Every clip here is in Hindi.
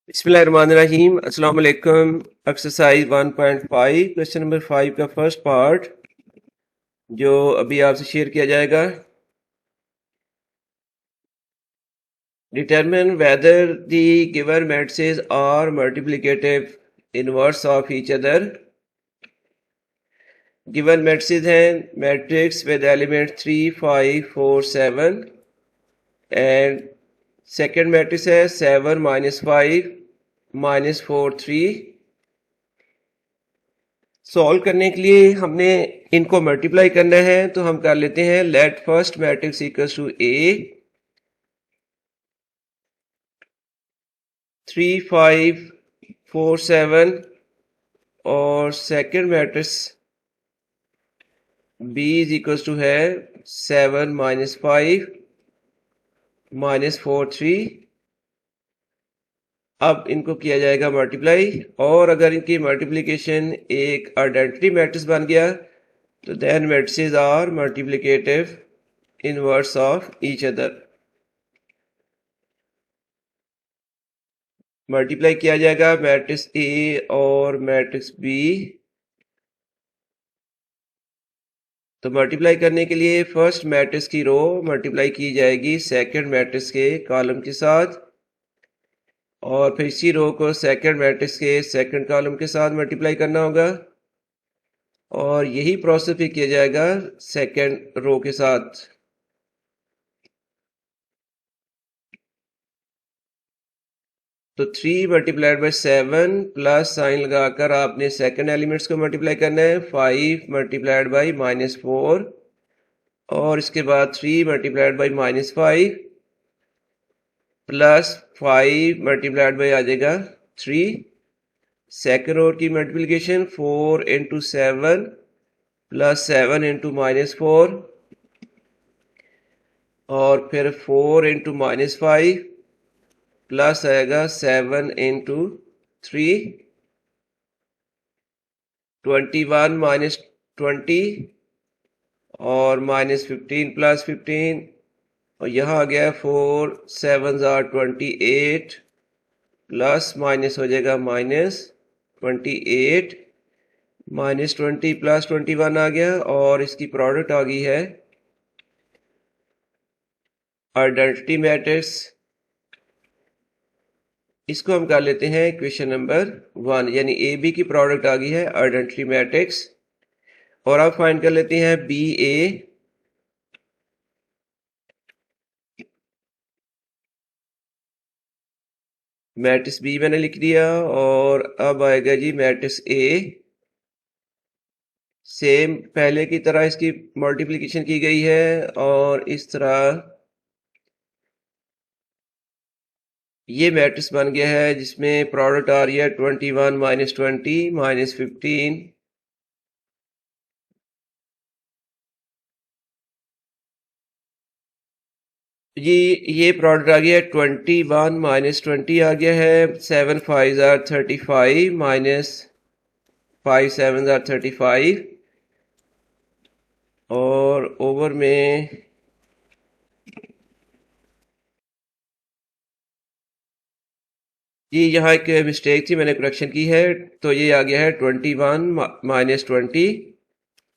बिस्मिल्लाहिर्रहमानिर्रहीम। अस्सलाम वालेकुम। एक्सरसाइज 1.5 क्वेश्चन नंबर 5 का फर्स्ट पार्ट जो अभी आपसे शेयर किया जाएगा। Determine whether the given matrices are multiplicative inverse of each other. Given matrices हैं matrix with element 3, 5, 4, 7 and second matrix है 7, -5, -4, 3। सॉल्व करने के लिए हमने इनको मल्टीप्लाई करना है, तो हम कर लेते हैं let first matrix equals to A 3, 5, 4, 7 और second matrix B is equals to है 7, -5, -4, 3। अब इनको किया जाएगा मल्टीप्लाई, और अगर इनकी मल्टीप्लिकेशन एक आइडेंटिटी मैट्रिक्स बन गया तो then matrices are multiplicative inverse of each other. Multiply किया जाएगा मैट्रिक्स ए और मैट्रिक्स बी। तो मल्टीप्लाई करने के लिए फर्स्ट मैट्रिक्स की रो मल्टीप्लाई की जाएगी सेकंड मैट्रिक्स के कॉलम के साथ, और फिर इसी रो को सेकंड मैट्रिक्स के सेकंड कॉलम के साथ मल्टीप्लाई करना होगा, और यही प्रोसेस भी किया जाएगा सेकंड रो के साथ। तो 3 मल्टीप्लाइड बाई 7 प्लस साइन लगाकर आपने सेकंड एलिमेंट्स को मल्टीप्लाई करना है। 5 मल्टीप्लाइड बाई -4 और इसके बाद 3 multiplied by -5 plus 5 multiplied by आ जाएगा 3। सेकंड रो की मल्टीप्लिकेशन 4 इंटू 7 प्लस 7 इंटू -4 और फिर 4 इंटू -5 प्लस आएगा 7 इंटू 3। 21 माइनस 20 और -15 प्लस 15, और यहाँ आ गया 4 7 28 प्लस माइनस हो जाएगा -28, -20 प्लस 21 आ गया, और इसकी प्रोडक्ट आ गई है आइडेंटिटी मैट्रिक्स। इसको हम कर लेते हैं क्वेश्चन नंबर 1, यानी ए बी की प्रोडक्ट आ गई है आइडेंटिटी मैट्रिक्स। और अब फाइंड कर लेते हैं बी ए। मैट्रिक्स बी मैंने लिख दिया, और अब आएगा जी मैट्रिक्स ए। सेम पहले की तरह इसकी मल्टीप्लिकेशन की गई है, और इस तरह ये मैट्रिक्स बन गया है जिसमें प्रोडक्ट आ रही है 21 -20 -15। ये प्रोडक्ट आ गया है 21 -20 आ गया है। 7 5 35 -5 7 35, और ओवर में ये यहाँ एक मिस्टेक थी, मैंने करेक्शन की है। तो ये आ गया है 21 -20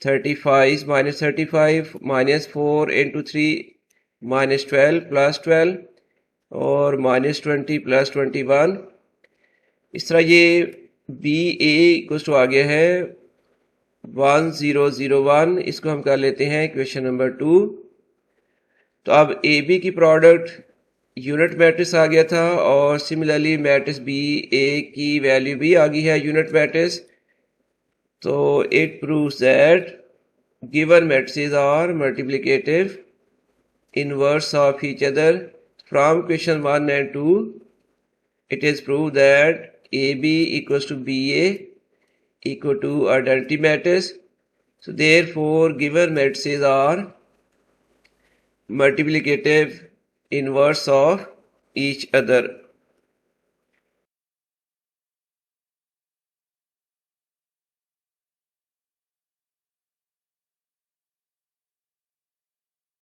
35 -35 -4 इंटू 3 -12 प्लस 12 और -20 प्लस 21। इस तरह ये बी ए इक्वल्स टू आ गया है 1001। इसको हम कर लेते हैं क्वेश्चन नंबर 2। तो अब ए बी की प्रोडक्ट यूनिट मैट्रिक्स आ गया था, और सिमिलरली मैट्रिक्स बी ए की वैल्यू भी आ गई है यूनिट मैट्रिक्स। तो it proves that given matrices are multiplicative inverse of each other. From question 1 and 2 it is proved that AB equals to BA equal to identity matrix. So therefore given matrices are multiplicative inverse of each other.